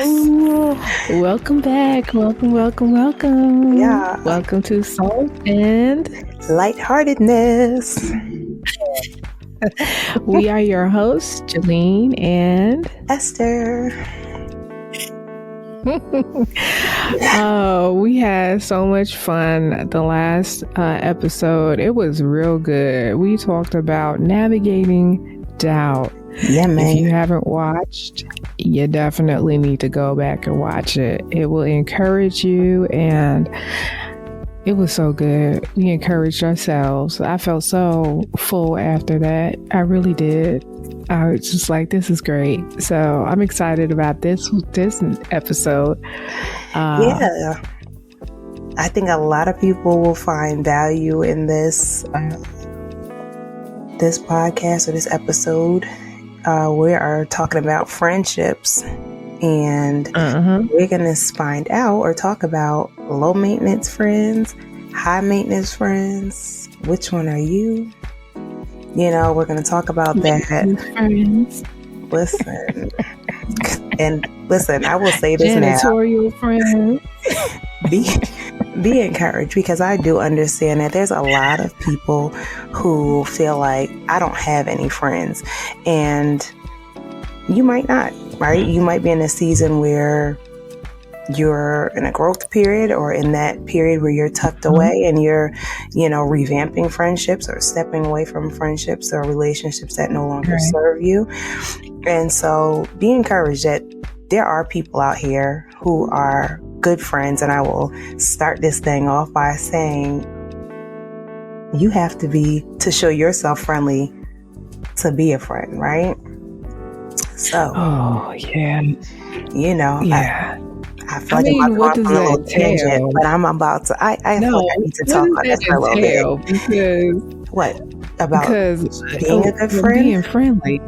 Welcome back. Welcome. Yeah. Welcome to Salt and Lightheartedness. We are your hosts, Jalene and Esther. We had so much fun the last episode. It was real good. We talked about navigating doubt. Yeah, man. If you haven't watched, you definitely need to go back and watch it. It will encourage you, and it was so good. We encouraged ourselves. I felt so full after that. I really did. I was just like, this is great. So I'm excited about this episode. Yeah. I think a lot of people will find value in this podcast or this episode. We are talking about friendships, and we're going to find out or talk about low maintenance friends, high maintenance friends. Which one are you? You know, we're going to talk about that. Friends. Listen, I will say this Janitorial friends. Be encouraged, because I do understand that there's a lot of people who feel like I don't have any friends, and you might not, right? You might be in a season where you're in a growth period, or in that period where you're tucked away and you're, revamping friendships or stepping away from friendships or relationships that no longer serve you. And so be encouraged that there are people out here who are good friends. And I will start this thing off by saying you have to show yourself friendly to be a friend, right? So, yeah. I feel like I'm what does on a little that tangent, entail? but I'm about to. I feel like I need to talk about this for a little bit. Because what about being a good friend? Being friendly.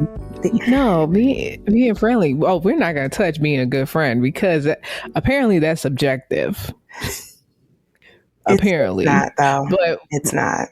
No, being friendly. Well, we're not going to touch being a good friend, because apparently that's subjective. Apparently, it's not, though. But it's not.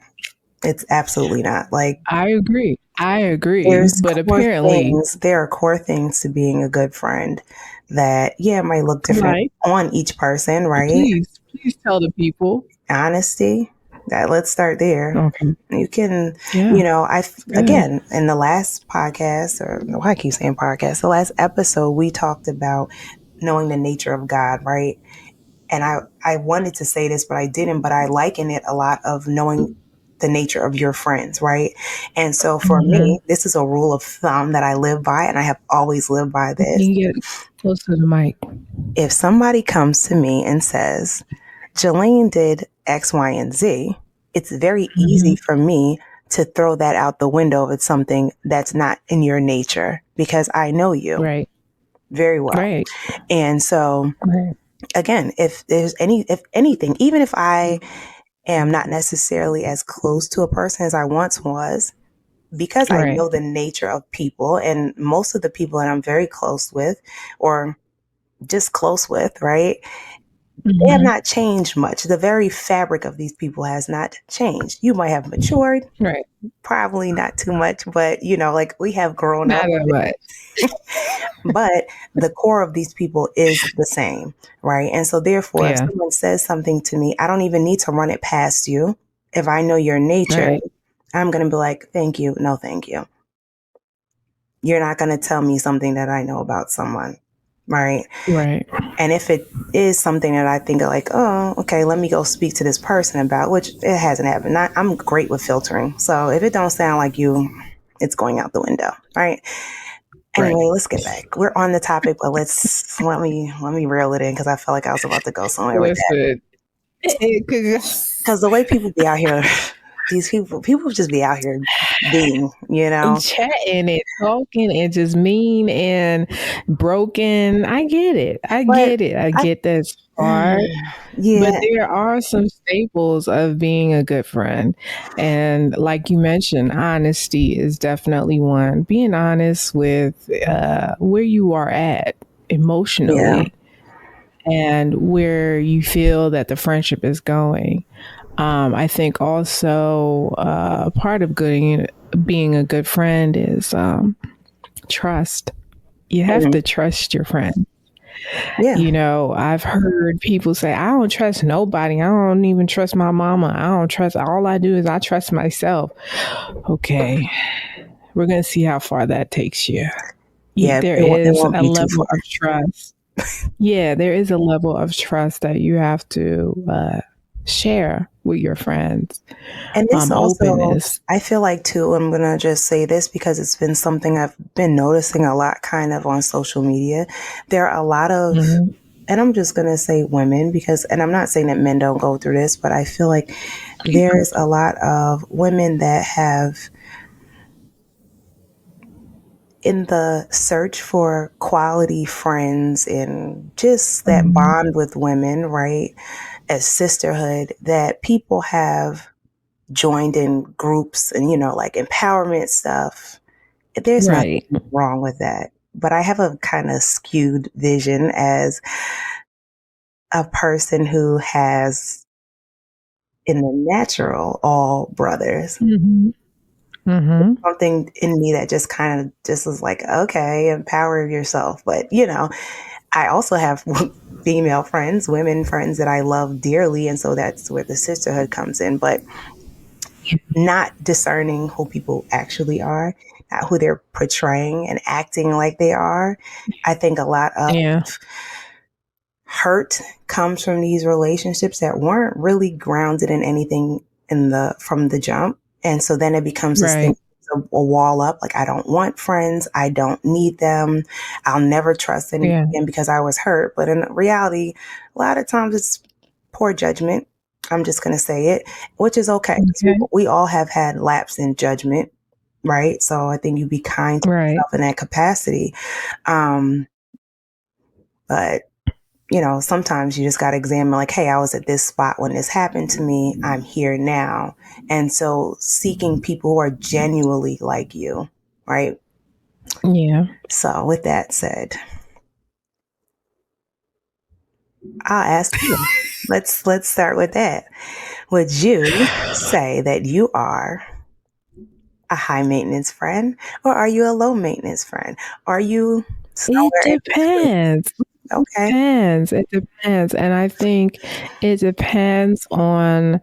It's absolutely not. Like, I agree. But apparently there are core things to being a good friend that might look different on each person, right? Please tell the people. Honesty. Let's start there. Okay. You can, again, in the last podcast, or why I keep saying podcast, the last episode, we talked about knowing the nature of God, right? And I wanted to say this, but I didn't, but I liken it a lot of knowing the nature of your friends, right? And so for me, this is a rule of thumb that I live by, and I have always lived by this. You get close to the mic. If somebody comes to me and says, Jalene did X, Y, and Z, it's very easy for me to throw that out the window if it's something that's not in your nature, because I know you very well. Right. And so, again, if anything, even if I am not necessarily as close to a person as I once was, because I know the nature of people, and most of the people that I'm very close with, or just close with, right? They have not changed much. The very fabric of these people has not changed. You might have matured, probably not too much, but we have grown up. But the core of these people is the same, right? And so therefore, if someone says something to me, I don't even need to run it past you. If I know your nature, I'm going to be like, thank you. No, thank you. You're not going to tell me something that I know about someone. Right. And if it is something that I think like, oh, okay, let me go speak to this person about, which it hasn't happened. I'm great with filtering. So if it don't sound like you, it's going out the window. Right. Anyway, let's get back. We're on the topic, but let me reel it in, because I felt like I was about to go somewhere with that. Because the way people be out here, these people just be out here being, chatting and talking and just mean and broken. I get it. I get that part. But there are some staples of being a good friend. And like you mentioned, honesty is definitely one. Being honest with where you are at emotionally and where you feel that the friendship is going. I think also part of being a good friend is trust. You have to trust your friend. Yeah. You know, I've heard people say, I don't trust nobody. I don't even trust my mama. I don't trust, all I do is I trust myself. Okay. We're going to see how far that takes you. Yeah, There it is won't a be too level far. of trust. Yeah, there is a level of trust that you have to share with your friends. And this also, openness. I feel like too, I'm going to just say this because it's been something I've been noticing a lot kind of on social media. There are a lot of, and I'm just going to say women because, and I'm not saying that men don't go through this, but I feel like there's a lot of women that have, in the search for quality friends and just that bond with women, right? As sisterhood, that people have joined in groups and, you know, like empowerment stuff. There's nothing wrong with that. But I have a kind of skewed vision as a person who has, in the natural, all brothers. Something in me that just kind of just was like, okay, empower yourself. But, you know, I also have female friends, women friends that I love dearly. And so that's where the sisterhood comes in. But not discerning who people actually are, not who they're portraying and acting like they are. I think a lot of hurt comes from these relationships that weren't really grounded in anything from the jump. And so then it becomes this thing, a wall up. Like, I don't want friends. I don't need them. I'll never trust anyone again because I was hurt. But in reality, a lot of times it's poor judgment. I'm just going to say it, which is okay. We all have had lapse in judgment, right? So I think you be kind to yourself in that capacity. But, you know, sometimes you just got to examine like, hey, I was at this spot when this happened to me. I'm here now. And so seeking people who are genuinely like you, right? Yeah. So with that said, I'll ask you. Let's start with that. Would you say that you are a high maintenance friend, or are you a low maintenance friend? Are you somewhere? It depends. Okay. It depends. And I think it depends on.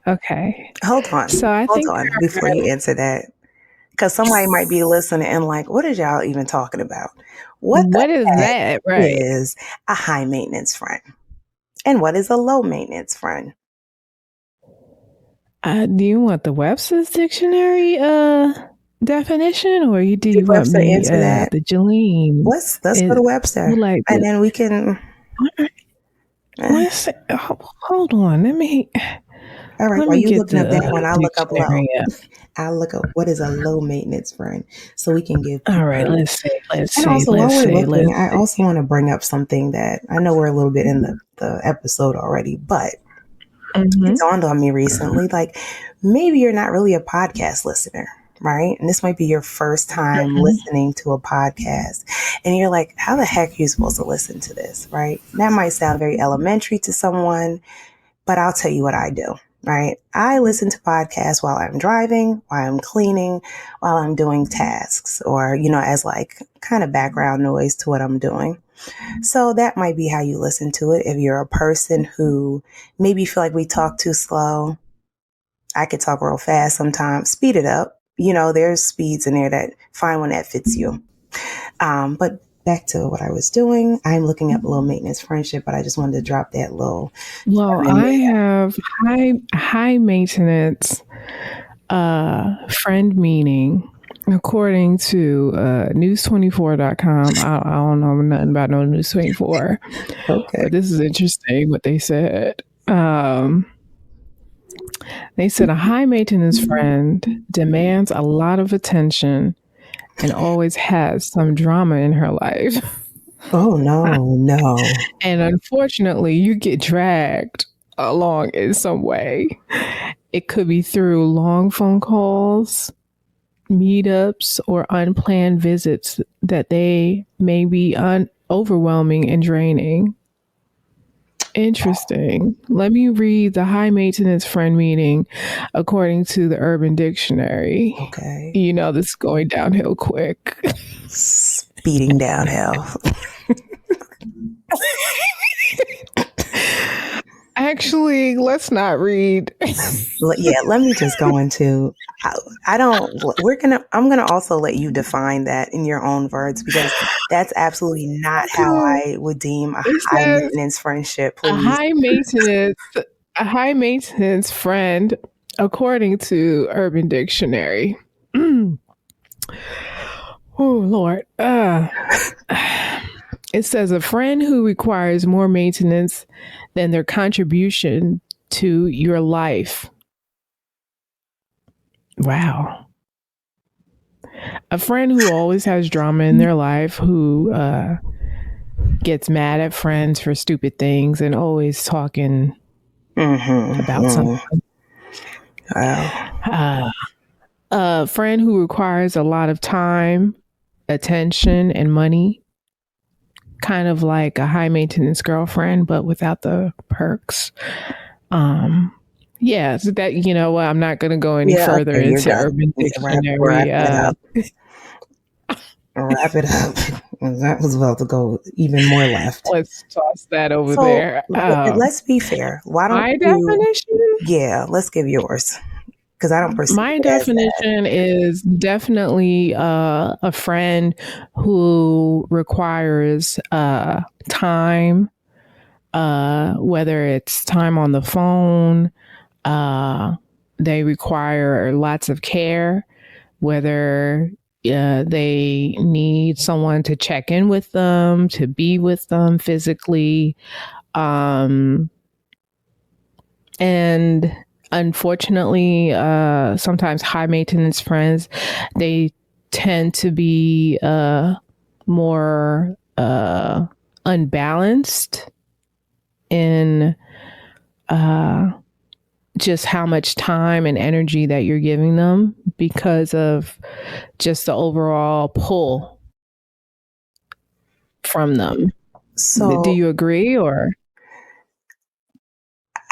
Okay. Hold on. So Hold on before you answer that. Because somebody might be listening and like, what is y'all even talking about? What is that? Right. Is a high maintenance friend? And what is a low maintenance friend? Do you want the Webster's Dictionary definition, or do you want Webster me answer that? the Jolene? Let's go to Webster, and then we can. Let's hold on. Let me. All right, while you looking up that one, I'll look up low. I'll look up what is a low maintenance friend, so we can give. All right, let's see. And also, while we're looking, I also want to bring up something that I know we're a little bit in the episode already, but it dawned on me recently. Like, maybe you're not really a podcast listener, right? And this might be your first time listening to a podcast, and you're like, how the heck are you supposed to listen to this, right? That might sound very elementary to someone, but I'll tell you what I do. Right. I listen to podcasts while I'm driving, while I'm cleaning, while I'm doing tasks, or, you know, as like kind of background noise to what I'm doing. So that might be how you listen to it. If you're a person who maybe feel like we talk too slow, I could talk real fast sometimes, speed it up. You know, there's speeds in there that find one that fits you. But back to what I was doing. I'm looking up low maintenance friendship, but I just wanted to drop that little. Well, I have high maintenance friend meaning, according to news24.com. I don't know nothing about no News24. Okay. But this is interesting what they said. They said a high maintenance friend demands a lot of attention and always has some drama in her life. Oh, no. And unfortunately, you get dragged along in some way. It could be through long phone calls, meetups, or unplanned visits that they may be overwhelming and draining. Interesting. Let me read the high maintenance friend meaning according to the Urban Dictionary. Okay. You know, this is going downhill quick. speeding downhill. Actually, let's not read. Yeah, let me just go into. I'm gonna also let you define that in your own words, because that's absolutely not how I would deem a high maintenance friendship. Please. A high maintenance friend, according to Urban Dictionary. Oh Lord. It says a friend who requires more maintenance than their contribution to your life. Wow. A friend who always has drama in their life, who gets mad at friends for stupid things and always talking about something. Wow. A friend who requires a lot of time, attention, and money. Kind of like a high maintenance girlfriend, but without the perks. Yeah, so that, you know what, I'm not going to go any further into Urban Dictionary. Wrap it up. That was about to go even more left. Let's toss that over there. Let's be fair. Why don't my definition? Yeah, let's give yours. Because I don't perceive my definition is definitely a friend who requires time, whether it's time on the phone, they require lots of care, whether they need someone to check in with them, to be with them physically, and unfortunately, sometimes high maintenance friends, they tend to be more unbalanced in just how much time and energy that you're giving them because of just the overall pull from them. So, do you agree, or?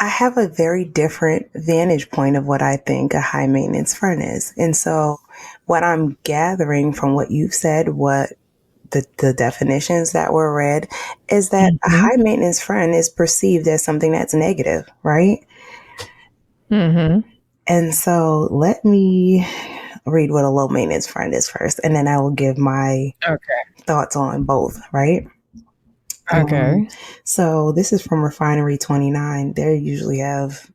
I have a very different vantage point of what I think a high maintenance friend is. And so what I'm gathering from what you've said, what the definitions that were read, is that a high maintenance friend is perceived as something that's negative, right? And so let me read what a low maintenance friend is first, and then I will give my thoughts on both, right? Okay. So this is from Refinery 29. They usually have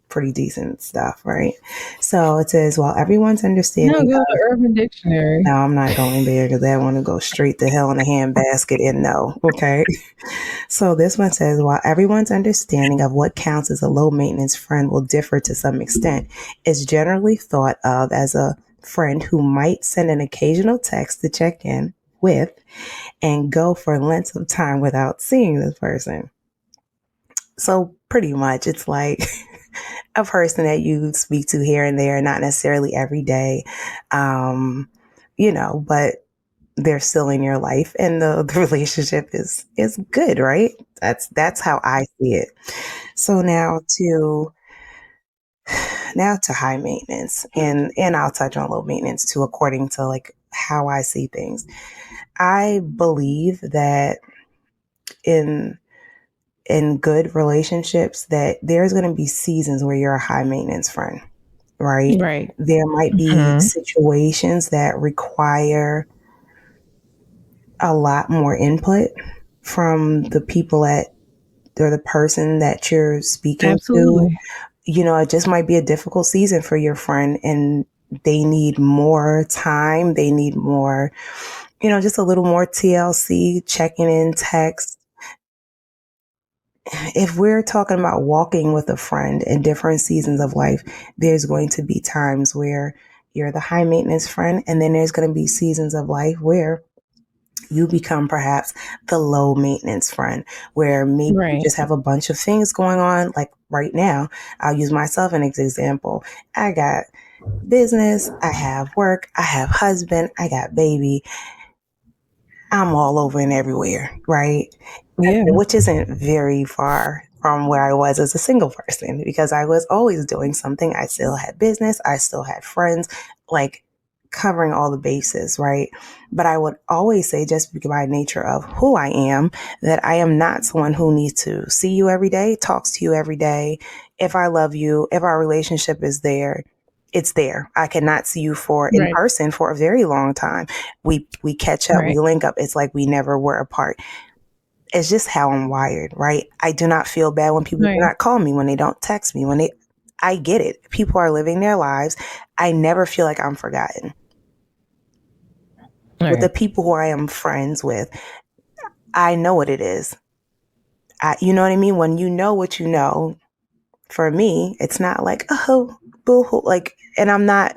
pretty decent stuff, right? So it says, while everyone's understanding. No, go to Urban Dictionary. No, I'm not going there because I want to go straight to hell in a handbasket and no. Okay. So this one says, while everyone's understanding of what counts as a low maintenance friend will differ to some extent, it's generally thought of as a friend who might send an occasional text to check in with and go for lengths of time without seeing this person. So pretty much it's like a person that you speak to here and there, not necessarily every day, but they're still in your life and the relationship is good, right? That's how I see it. So now to high maintenance, and I'll touch on low maintenance too, according to like how I see things. I believe that in good relationships that there's going to be seasons where you're a high maintenance friend, right? Right. There might be situations that require a lot more input from the people or the person that you're speaking to. It just might be a difficult season for your friend and they need more time. They need more, just a little more TLC, checking in, text. If we're talking about walking with a friend in different seasons of life, there's going to be times where you're the high maintenance friend, and then there's going to be seasons of life where you become perhaps the low maintenance friend, where maybe you just have a bunch of things going on. Like right now, I'll use myself as an example. I got business, I have work, I have husband, I got baby. I'm all over and everywhere, right? Yeah. Which isn't very far from where I was as a single person, because I was always doing something. I still had business. I still had friends, like covering all the bases, right? But I would always say, just by nature of who I am, that I am not someone who needs to see you every day, talks to you every day. If I love you, if our relationship is there, it's there. I cannot see you in person for a very long time. We catch up, we link up. It's like we never were apart. It's just how I'm wired, right? I do not feel bad when people do not call me, when they don't text me, I get it. People are living their lives. I never feel like I'm forgotten. With the people who I am friends with, I know what it is. You know what I mean? When you know what you know, for me, it's not like, oh, boo-hoo. Like, and I'm not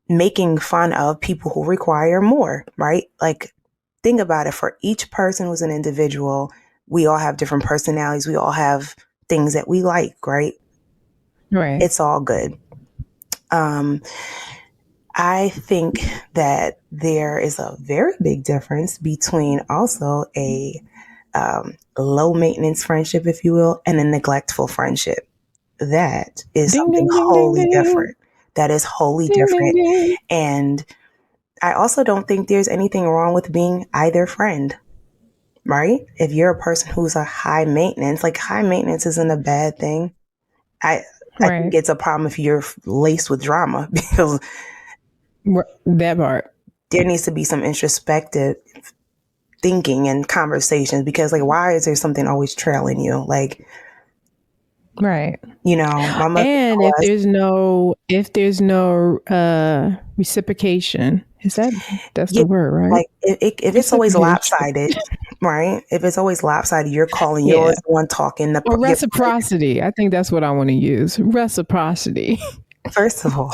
making fun of people who require more, right? Like, think about it. For each person who's an individual, we all have different personalities. We all have things that we like, right? Right. It's all good. I think that there is a very big difference between also a low maintenance friendship, if you will, and a neglectful friendship. That is something wholly different. That is wholly different. And I also don't think there's anything wrong with being either friend, right? If you're a person who's a high maintenance, like high maintenance isn't a bad thing. I think it's a problem if you're laced with drama, because that part. There needs to be some introspective thinking and conversations, because like, why is there something always trailing you? Like, right. You know, my mother and if there's no reciprocation, that's the word, right? Like if it's always lopsided, right? If it's always lopsided, you're calling, you're always the one talking. Or reciprocity. I think that's what I want to use. Reciprocity. First of all,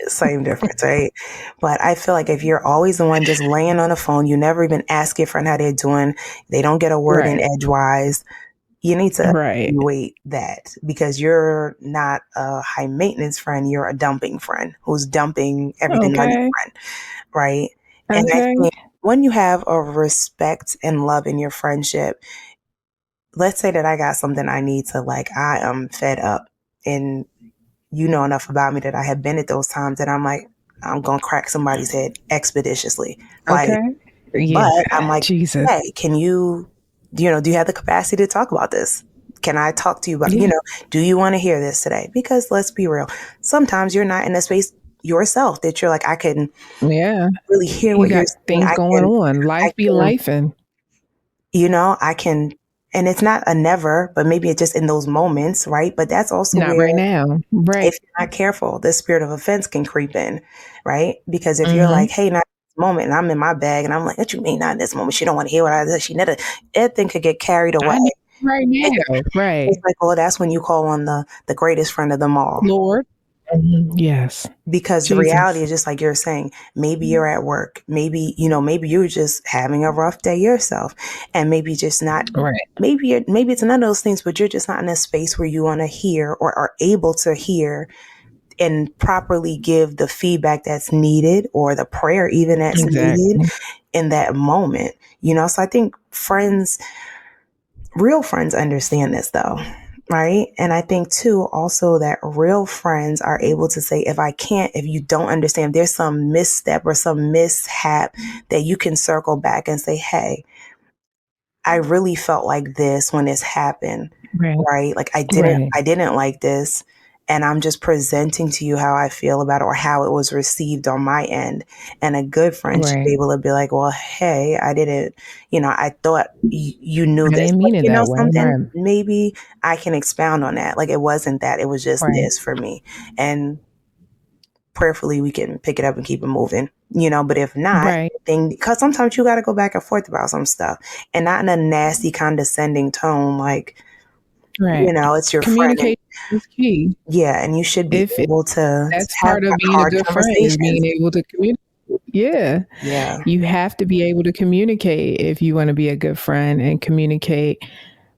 same difference, right? But I feel like if you're always the one just laying on the phone, you never even ask your friend how they're doing, they don't get a word in edgewise, you need to evaluate that, because you're not a high maintenance friend. You're a dumping friend who's dumping everything on your friend, right? And I think when you have a respect and love in your friendship, let's say that I got something I need to, like, I am fed up, and you know enough about me that I have been at those times that I'm like, I'm going to crack somebody's head expeditiously. Like, but I'm like, Jesus. Hey, can you, do you have the capacity to talk about this? Can I talk to you about, do you want to hear this today? Because let's be real. Sometimes you're not in a space yourself that you're like, I can really hear what you're saying. Things going on. Life be lifing. I can, and it's not a never, but maybe it's just in those moments, right? But that's also not right now. Right. If you're not careful, the spirit of offense can creep in, right? Because if you're like, hey, not moment, and I'm in my bag, and I'm like, what you mean not in this moment? She don't want to hear what I said. She never, that thing could get carried away. Right now. Right. It's like, well, that's when you call on the greatest friend of them all. Lord. Yes. Because the reality is, just like you're saying, maybe you're at work. Maybe, maybe you're just having a rough day yourself, and maybe just not, maybe it's none of those things, but you're just not in a space where you want to hear or are able to hear and properly give the feedback that's needed, or the prayer even that's needed in that moment, So I think real friends understand this though, right? And I think too, also, that real friends are able to say, if you don't understand, there's some misstep or some mishap, that you can circle back and say, hey, I really felt like this when this happened, right? Like I didn't like this. And I'm just presenting to you how I feel about it, or how it was received on my end. And a good friend should be able to be like, well, hey, I didn't, I thought you knew this. Didn't mean it that something, way. maybe I can expound on that. Like, it wasn't that, it was just this for me. And prayerfully, we can pick it up and keep it moving, but if not, then, because sometimes you got to go back and forth about some stuff, and not in a nasty, condescending tone, like, it's your communication is key. Yeah, and you should be able to. That's part of being a good friend, is being able to communicate. Yeah. You have to be able to communicate if you want to be a good friend, and communicate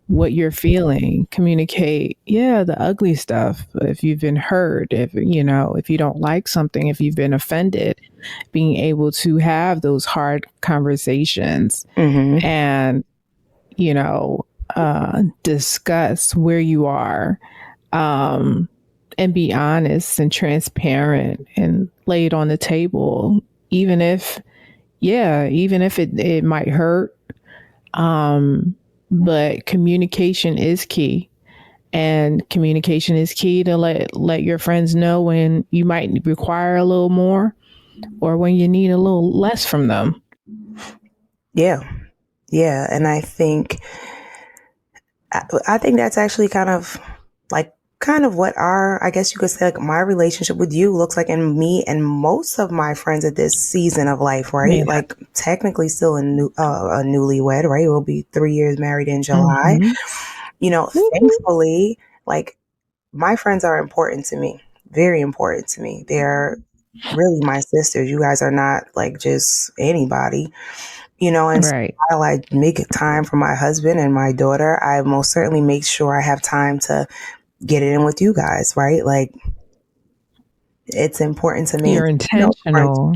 what you're feeling. Communicate, the ugly stuff. If you've been hurt, if you don't like something, if you've been offended, being able to have those hard conversations and discuss where you are, and be honest and transparent and lay it on the table, even if it might hurt. But communication is key. And communication is key to let your friends know when you might require a little more or when you need a little less from them. Yeah. Yeah. And I think that's actually kind of what I guess you could say, like, my relationship with you looks like, and me and most of my friends at this season of life, right? Yeah. Like, technically still a newlywed, right? We'll be 3 years married in July. Thankfully, like, my friends are important to me, very important to me. They're really my sisters. You guys are not like just anybody. And right. So while I make time for my husband and my daughter, I most certainly make sure I have time to get it in with you guys, right? Like, it's important to me. You're intentional.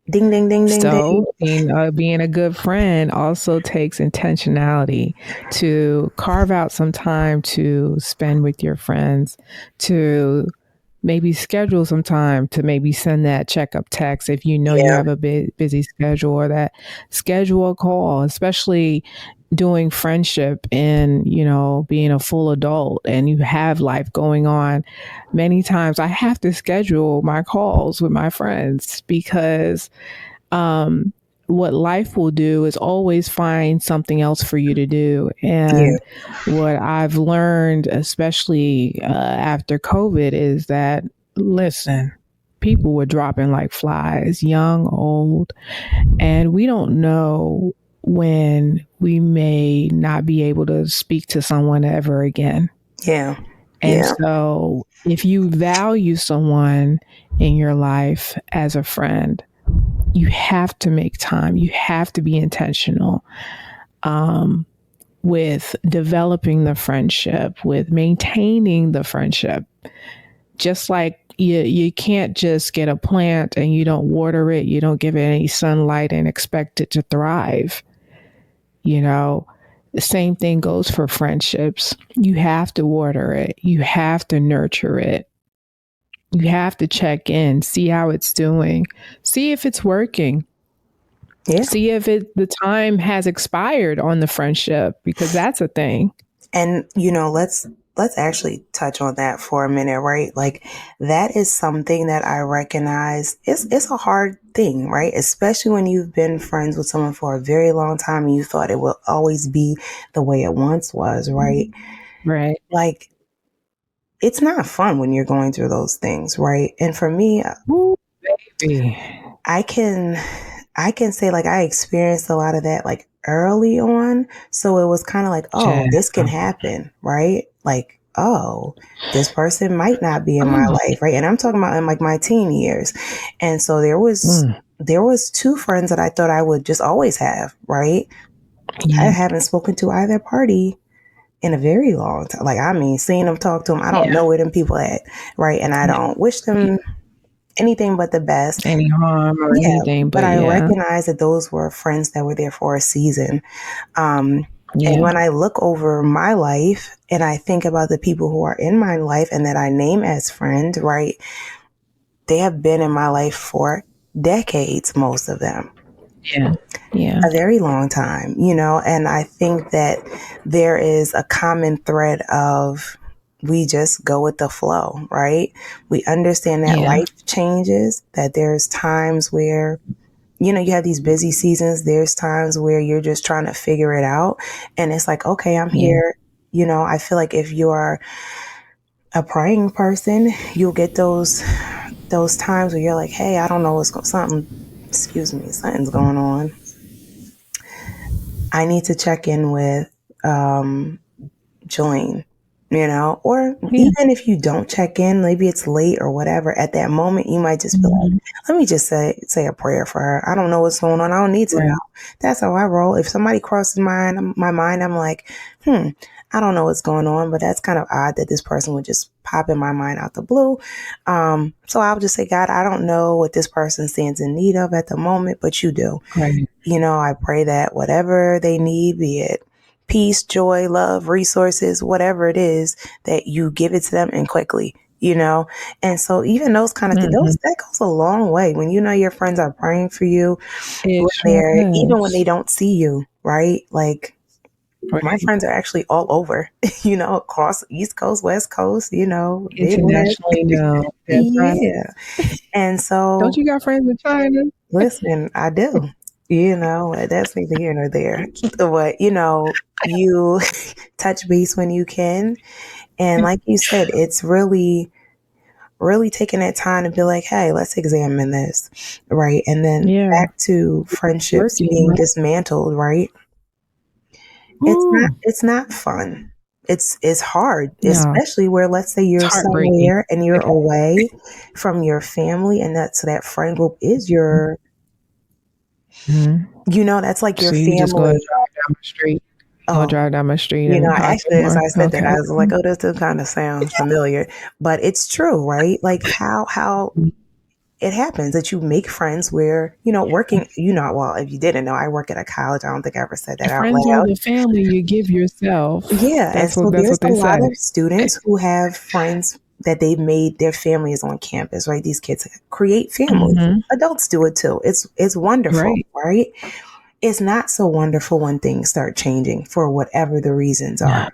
Ding, ding, ding, ding, so, ding. Being a good friend also takes intentionality to carve out some time to spend with your friends, to maybe schedule some time to maybe send that checkup text if you know you have a busy schedule, or that schedule a call, especially doing friendship and, being a full adult and you have life going on. Many times I have to schedule my calls with my friends because what life will do is always find something else for you to do. And what I've learned, especially after COVID, is that, listen, people were dropping like flies, young, old, and we don't know when we may not be able to speak to someone ever again. Yeah. And so if you value someone in your life as a friend, you have to make time. You have to be intentional with developing the friendship, with maintaining the friendship. Just like you can't just get a plant and you don't water it, you don't give it any sunlight and expect it to thrive. The same thing goes for friendships. You have to water it. You have to nurture it. You have to check in, see how it's doing, see if it's working. Yeah. See if the time has expired on the friendship, because that's a thing. And, let's actually touch on that for a minute, right? Like, that is something that I recognize it's a hard thing, right? Especially when you've been friends with someone for a very long time and you thought it will always be the way it once was, right? Right. Like, it's not fun when you're going through those things, right? And for me, baby, I can say, like, I experienced a lot of that, like, early on. So it was kind of like, this can happen, right? Like, this person might not be in my life, right? And I'm talking about in like my teen years. And so there was 2 friends that I thought I would just always have, right? Yeah. I haven't spoken to either party in a very long time. Like, I mean, seeing them, talk to them, I don't know where them people at, right? And I don't wish them anything but the best, any harm or anything, but I recognize that those were friends that were there for a season. And when I look over my life and I think about the people who are in my life and that I name as friend, right? They have been in my life for decades, most of them. Yeah. A very long time, and I think that there is a common thread of, we just go with the flow, right? We understand that life changes, that there's times where, you have these busy seasons. There's times where you're just trying to figure it out. And it's like, okay, I'm here. I feel like if you are a praying person, you'll get those times where you're like, hey, I don't know something's going on. I need to check in with Jolene. Or even if you don't check in, maybe it's late or whatever, at that moment, you might just be like, let me just say a prayer for her. I don't know what's going on. I don't need to know. That's how I roll. If somebody crosses my mind, I'm like, I don't know what's going on, but that's kind of odd that this person would just pop in my mind out the blue. So I'll just say, God, I don't know what this person stands in need of at the moment, but you do. Right. I pray that whatever they need, be it peace, joy, love, resources, whatever it is, that you give it to them and quickly, you know? And so even those kind of things, that goes a long way when you know your friends are praying for you, even when they don't see you, right? Like, my friends are actually all over, across East Coast, West Coast, internationally known. Yeah. And so, don't you got friends in China? Listen, I do. That's neither here nor there. But you touch base when you can, and like you said, it's really taking that time to be like, hey, let's examine this, right? And then back to friendships being dismantled, right? It's not fun. It's hard, especially where, let's say you're somewhere and you're away from your family, and that friend group is your, that's like your family. You just go drive down the street. Drive down my street. Actually, as I said that, I was like, oh, this kind of sounds familiar, but it's true, right? Like how it happens that you make friends where, working, well, if you didn't know, I work at a college. I don't think I ever said that out loud. Friends are the family you give yourself. Yeah. And so there's a lot of students who have friends that they've made their families on campus, right? These kids create families. Adults do it too. It's wonderful, right? It's not so wonderful when things start changing for whatever the reasons are.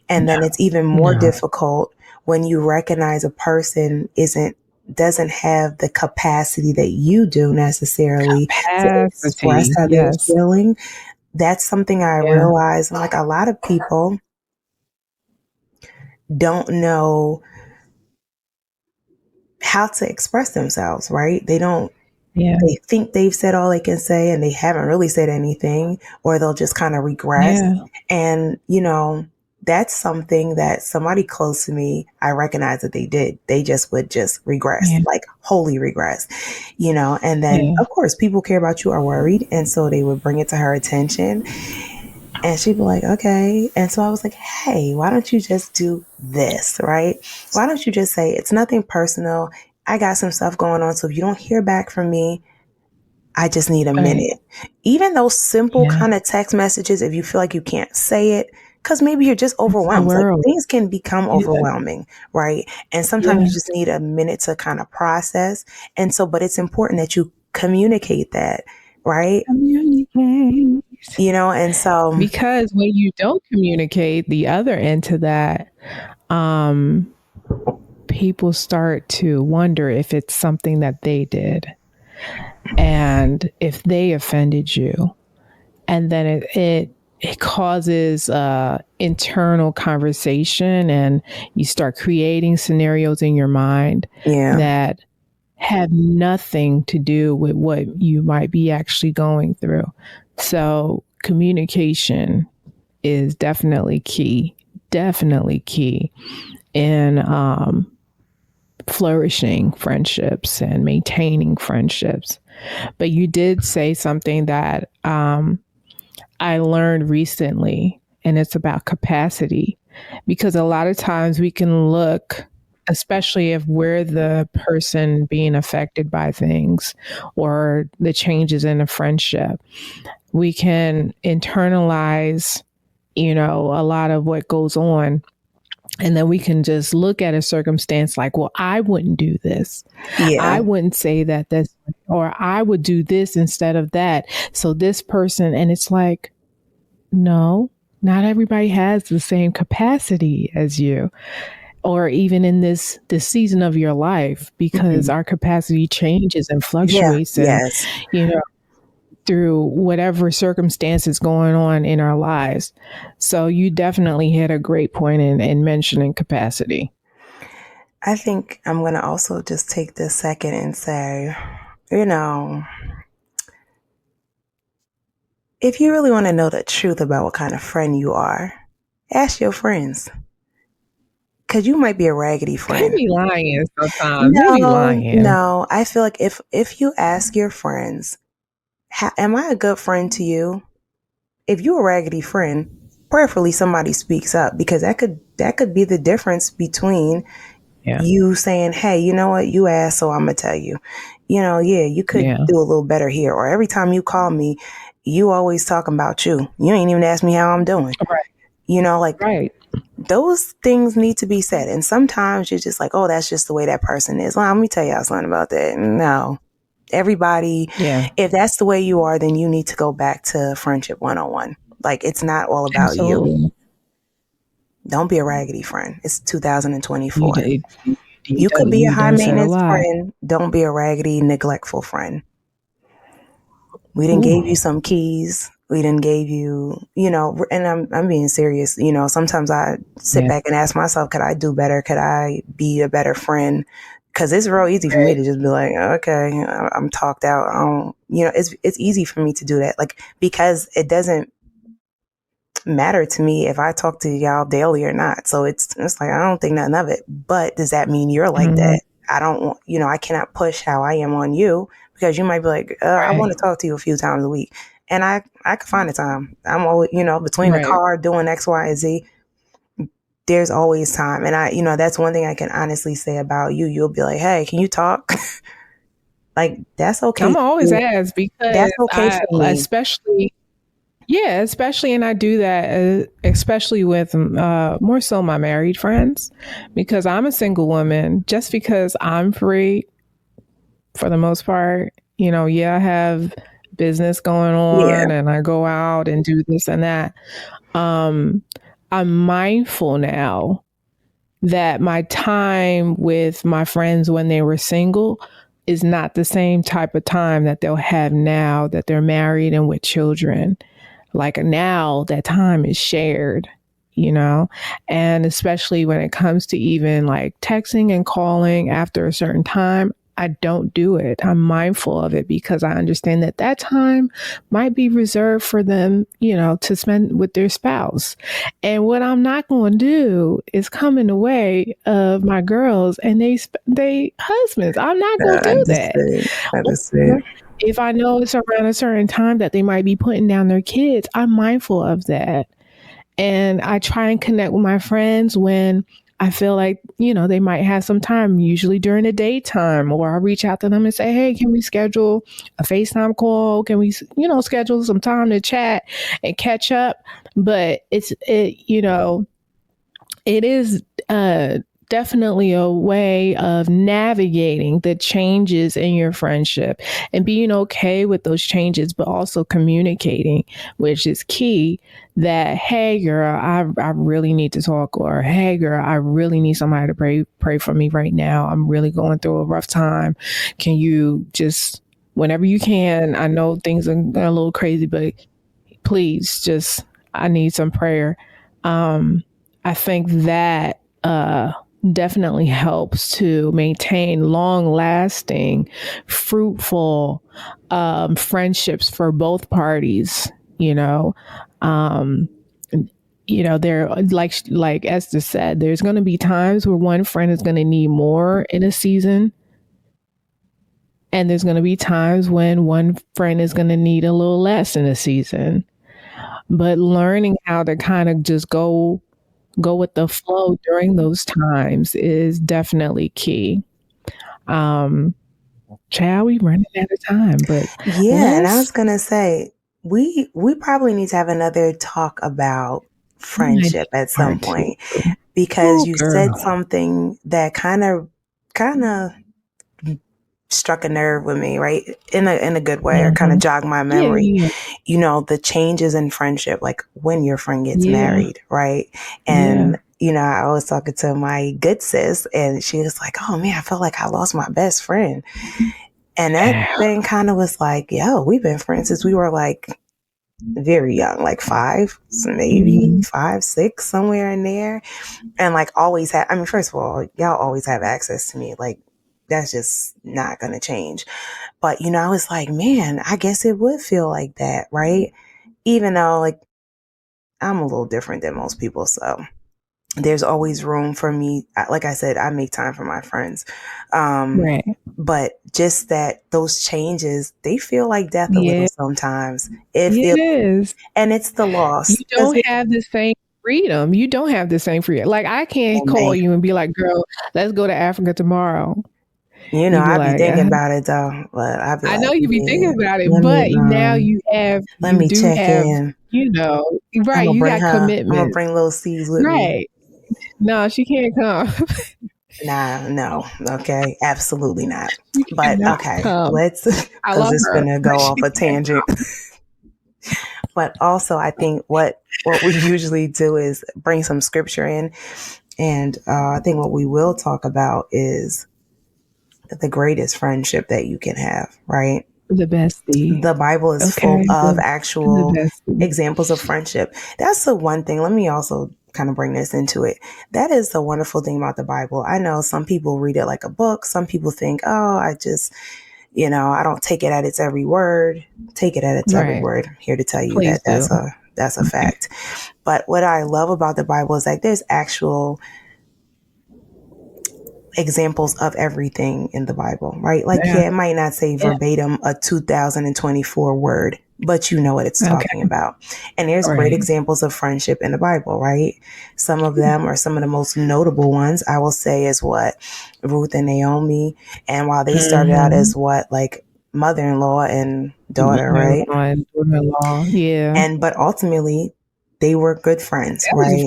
And then it's even more difficult when you recognize a person doesn't have the capacity that you do necessarily to express how they're feeling. That's something I realize. Like, a lot of people don't know how to express themselves, right? They don't. They think they've said all they can say and they haven't really said anything, or they'll just kind of regress. And, that's something that somebody close to me, I recognize that they did. They just would regress, like wholly regress, and then of course people care about you, are worried. And so they would bring it to her attention and she'd be like, okay. And so I was like, hey, why don't you just do this, right? Why don't you just say, it's nothing personal. I got some stuff going on. So if you don't hear back from me, I just need a minute. Even those simple kind of text messages, if you feel like you can't say it, because maybe you're just overwhelmed. Like, things can become overwhelming, right? And sometimes you just need a minute to kind of process. And so, but it's important that you communicate that, right? And so. Because when you don't communicate the other end to that, people start to wonder if it's something that they did and if they offended you. And then it causes internal conversation, and you start creating scenarios in your mind that have nothing to do with what you might be actually going through. So communication is definitely key in flourishing friendships and maintaining friendships. But you did say something that I learned recently, and it's about capacity, because a lot of times we can look, especially if we're the person being affected by things or the changes in a friendship, we can internalize, a lot of what goes on. And then we can just look at a circumstance like, well, I wouldn't do this. I wouldn't say that this, or I would do this instead of that. So this person, and it's like, no, not everybody has the same capacity as you, or even in this season of your life, because our capacity changes and fluctuates and, through whatever circumstances going on in our lives. So you definitely hit a great point in mentioning capacity. I think I'm going to also just take this second and say, if you really want to know the truth about what kind of friend you are, ask your friends. Because you might be a raggedy friend. They be lying sometimes. They be lying. No, I feel like if you ask your friends, am I a good friend to you? If you're a raggedy friend, prayerfully somebody speaks up, because that could be the difference between you saying, hey, you know what, you asked, so I'm gonna tell you, you could do a little better here. Or every time you call me, you always talking about you. You ain't even ask me how I'm doing. Right. those things need to be said. And sometimes you're just like, oh, that's just the way that person is. Well, let me tell y'all something about that. No. Everybody, if that's the way you are, then you need to go back to friendship 101. Like, it's not all about you. Don't be a raggedy friend. It's 2024. You could be a high maintenance friend. Don't be a raggedy, neglectful friend. We didn't give you some keys. We didn't give you, and I'm being serious. Sometimes I sit back and ask myself, could I do better? Could I be a better friend? Because it's real easy for me to just be like, okay, I'm talked out. It's easy for me to do that. Like, because it doesn't matter to me if I talk to y'all daily or not. So it's like, I don't think nothing of it. But does that mean you're like that? I don't, I cannot push how I am on you, because you might be like, I want to talk to you a few times a week. And I can find the time. I'm always, between the car doing X, Y, and Z. There's always time. And that's one thing I can honestly say about you. You'll be like, hey, can you talk? Like, that's okay. I'm always asked, because that's okay for me. Especially, and I do that, especially with more so my married friends, because I'm a single woman. Just because I'm free for the most part, I have business going on and I go out and do this and that. I'm mindful now that my time with my friends when they were single is not the same type of time that they'll have now that they're married and with children. Like, now that time is shared, and especially when it comes to even like texting and calling after a certain time, I don't do it. I'm mindful of it, because I understand that time might be reserved for them, to spend with their spouse. And what I'm not going to do is come in the way of my girls and they husbands. I'm not going to do that. If I know it's around a certain time that they might be putting down their kids, I'm mindful of that. And I try and connect with my friends when I feel like, they might have some time, usually during the daytime, or I reach out to them and say, hey, can we schedule a FaceTime call? Can we, schedule some time to chat and catch up? But it is definitely a way of navigating the changes in your friendship and being okay with those changes, but also communicating, which is key, that, hey girl, I really need to talk, or hey girl, I really need somebody to pray for me right now. I'm really going through a rough time. Can you just, whenever you can, I know things are a little crazy, but please just, I need some prayer. I think that definitely helps to maintain long-lasting, fruitful friendships for both parties. There, like Esther said, there's going to be times where one friend is going to need more in a season, and there's going to be times when one friend is going to need a little less in a season. But learning how to kind of just go with the flow during those times is definitely key. Child, we running out of time, but and I was gonna say, we probably need to have another talk about friendship at some point, because you said something that kind of struck a nerve with me, right? In a good way, or kind of jogged my memory. The changes in friendship, like when your friend gets married, right? And I was talking to my good sis, and she was like, oh man, I feel like I lost my best friend. And that thing kind of was like, yo, we've been friends since we were like very young, like 5, maybe 5, 6, somewhere in there. And like always had, first of all, y'all always have access to me. Like, that's just not going to change. But, I was like, man, I guess it would feel like that, right? Even though, like, I'm a little different than most people. So there's always room for me. Like I said, I make time for my friends. Right. But just that those changes, they feel like death a little sometimes. It is. And it's the loss. You don't have the same freedom. Like, I can't call you and be like, girl, let's go to Africa tomorrow. I be thinking about it though, but I know you be thinking about it, but now you have. Let me check in. Right? You got commitment. I'm gonna bring little C's with me. No, she can't come. Nah, no. Okay. Absolutely not. But okay, let's, I because love it's her. gonna go off a tangent. But also, I think what we usually do is bring some scripture in. And I think what we will talk about is the greatest friendship that you can have, right? The bestie. The Bible is full of actual examples of friendship. That's the one thing. Let me also kind of bring this into it. That is the wonderful thing about the Bible. I know some people read it like a book. Some people think, oh, I just, I don't take it at its every word. Take it at its every word. I'm here to tell you Please that that's a fact. But what I love about the Bible is like there's actual examples of everything in the Bible, right? Like, yeah, it might not say verbatim a 2024 word, but you know what it's talking about. And there's great examples of friendship in the Bible, right? Some of them are some of the most notable ones, I will say, is what Ruth and Naomi. And while they started out as what, like mother-in-law and daughter, right? Daughter-in-law, yeah. But ultimately, they were good friends, right?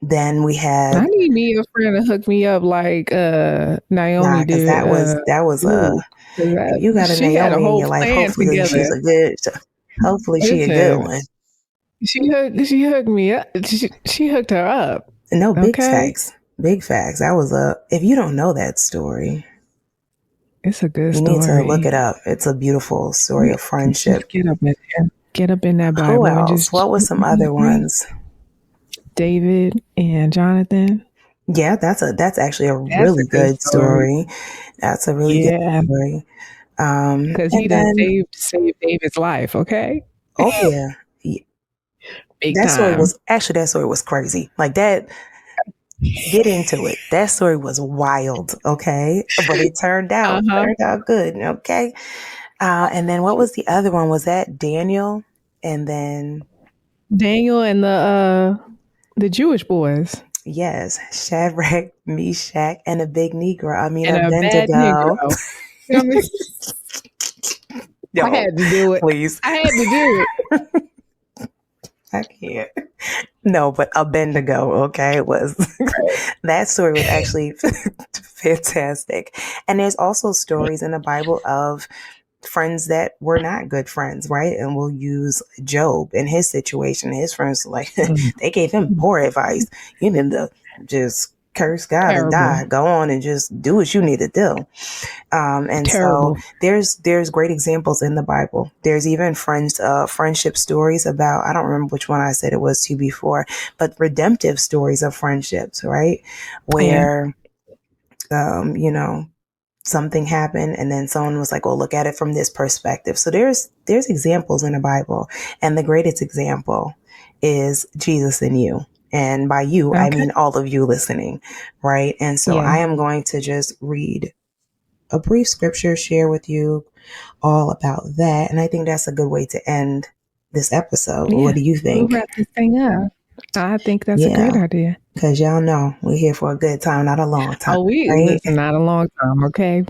Then we had. I need me a friend to hook me up like Naomi did. That was if you got a Naomi in your life, hopefully she's a good. Hopefully she a good one. She hooked me up. She hooked her up. No, big facts. Big facts. That was if you don't know that story, it's a good story. You need to look it up. It's a beautiful story of friendship. Get up in there. Get up in that Bible. Who else? What were some other ones? David and Jonathan. Yeah, that's actually a really good story. That's a really good story. Because he done saved David's life. Okay. Oh yeah. That story was crazy. Like that. Get into it. That story was wild. Okay, but it turned out good. Okay. And then what was the other one? Was that Daniel? And then Daniel and the Jewish boys. Yes, Shadrach, Meshach, and a big Negro. I mean, Abednego. I had to do it. Please. I had to do it. I can't. No, but Abednego, okay, that story was actually fantastic. And there's also stories in the Bible of friends that were not good friends, right? And we'll use Job in his situation. His friends, like, they gave him poor advice. You need to just curse God and die. Go on and just do what you need to do. And so there's great examples in the Bible. There's even friendship stories about, I don't remember which one I said it was to before, but redemptive stories of friendships, right? Where, something happened and then someone was like, oh, look at it from this perspective. So there's examples in the Bible, and the greatest example is Jesus and you. And by you, I mean all of you listening, right? And so I am going to just read a brief scripture, share with you all about that. And I think that's a good way to end this episode. Yeah. What do you think? We'll wrap this thing up. I think that's a great idea. Because y'all know we're here for a good time, not a long time. Oh, listen, not a long time, okay?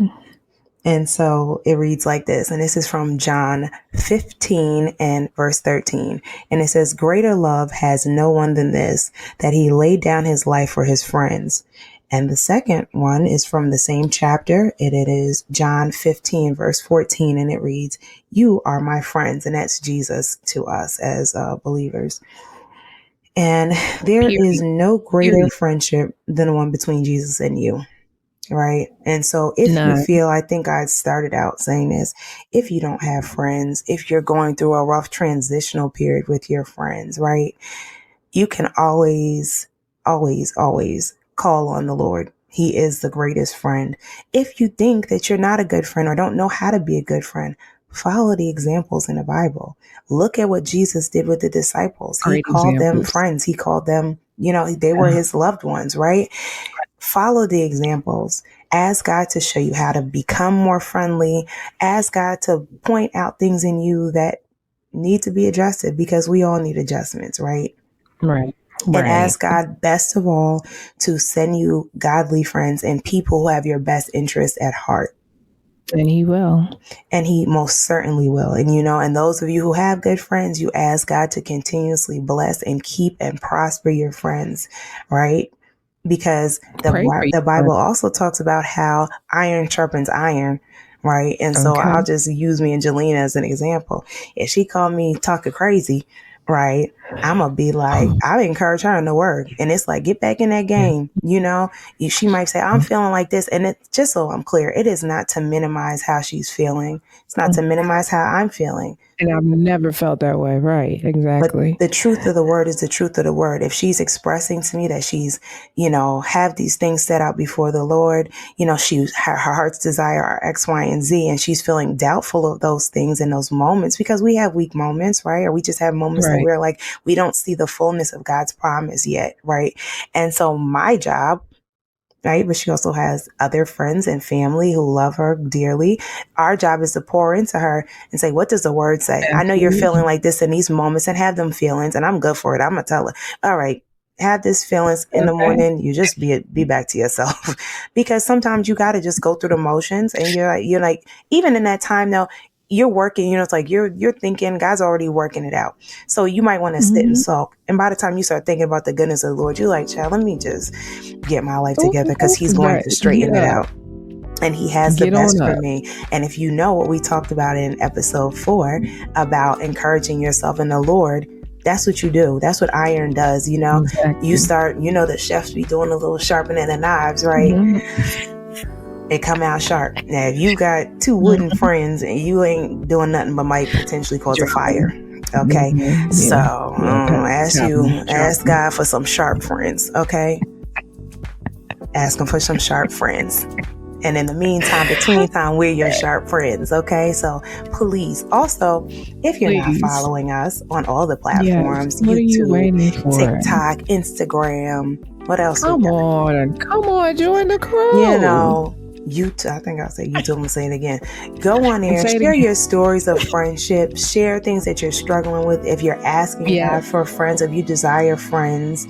And so it reads like this, and this is from John 15 and verse 13. And it says, greater love has no one than this, that he laid down his life for his friends. And the second one is from the same chapter. It is John 15, verse 14, and it reads, you are my friends. And that's Jesus to us as believers. And there is no greater friendship than the one between Jesus and you. Right. And so if you feel, I think I started out saying this, if you don't have friends, if you're going through a rough transitional period with your friends, right, you can always, always, always call on the Lord. He is the greatest friend. If you think that you're not a good friend or don't know how to be a good friend, follow the examples in the Bible. Look at what Jesus did with the disciples. He called them friends. He called them, they were his loved ones, right? Follow the examples. Ask God to show you how to become more friendly. Ask God to point out things in you that need to be adjusted, because we all need adjustments, right? Right. And ask God, best of all, to send you godly friends and people who have your best interest at heart. And he will. And he most certainly will. And, and those of you who have good friends, you ask God to continuously bless and keep and prosper your friends, right? Because the Bible also talks about how iron sharpens iron, right? And so I'll just use me and Jelena as an example. If she called me talking crazy, right, I'm gonna be like, I encourage her in the word, and it's like, get back in that game. She might say, I'm feeling like this, and it's just so I'm clear, it is not to minimize how she's feeling. It's not to minimize how I'm feeling. And I've never felt that way. Right. Exactly. But the truth of the word is the truth of the word. If she's expressing to me that she's, have these things set out before the Lord, her heart's desire are X, Y, and Z, and she's feeling doubtful of those things in those moments, because we have weak moments, right? Or we just have moments that we're like, we don't see the fullness of God's promise yet, right? And so my job, right, but she also has other friends and family who love her dearly. Our job is to pour into her and say, what does the word say? I know you're feeling like this in these moments, and have them feelings, and I'm good for it. I'm going to tell her, all right, have this feelings in the morning. You just be back to yourself, because sometimes you got to just go through the motions, and you're like, even in that time though, you're working, it's like you're thinking God's already working it out. So you might want to sit and sulk. And by the time you start thinking about the goodness of the Lord, you're like, child, let me just get my life together, because he's going to straighten it out. And he has the best for me. And if you know what we talked about in episode 4 about encouraging yourself in the Lord, that's what you do. That's what iron does. Exactly. You start, the chefs be doing a little sharpening the knives, right? It come out sharp. Now, if you got 2 wooden friends and you ain't doing nothing but might potentially cause a fire. Okay. So ask God for some sharp friends. Okay. Ask him for some sharp friends. And in the meantime, between time, we're your sharp friends. Okay. So please, also, if you're not following us on all the platforms, YouTube, TikTok, Instagram, what else? Come on, join the crew. YouTube, I think I'll say YouTube. I'm gonna say it again. Go on there, share your stories of friendship, share things that you're struggling with. If you're asking God for friends, if you desire friends,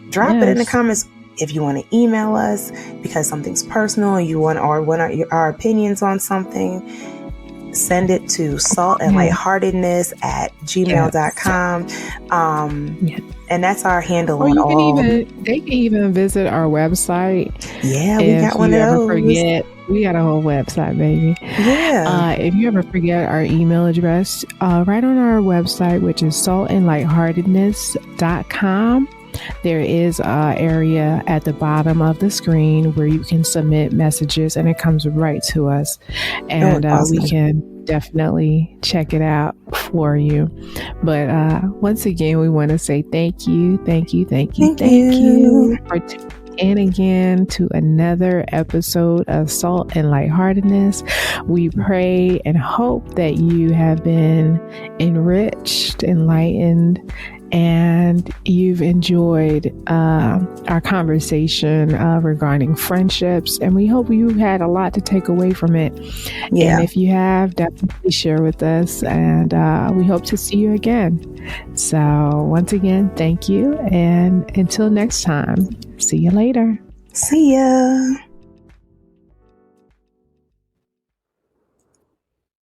drop it in the comments. If you want to email us because something's personal, you want our opinions on something, send it to saltandlightheartedness@gmail.com. And that's our handle on all. They can even visit our website. Yeah, we got one of those. We got a whole website, baby. Yeah. If you ever forget our email address, right on our website, which is saltandlightheartedness.com. There is an area at the bottom of the screen where you can submit messages, and it comes right to us. And we can definitely check it out for you. But once again, we want to say thank you for tuning in again to another episode of Salt and Lightheartedness. We pray and hope that you have been enriched, enlightened, and you've enjoyed our conversation regarding friendships, and we hope you had a lot to take away from it. And if you have, definitely share with us, and we hope to see you again. So once again, thank you, and until next time, see you later. See ya.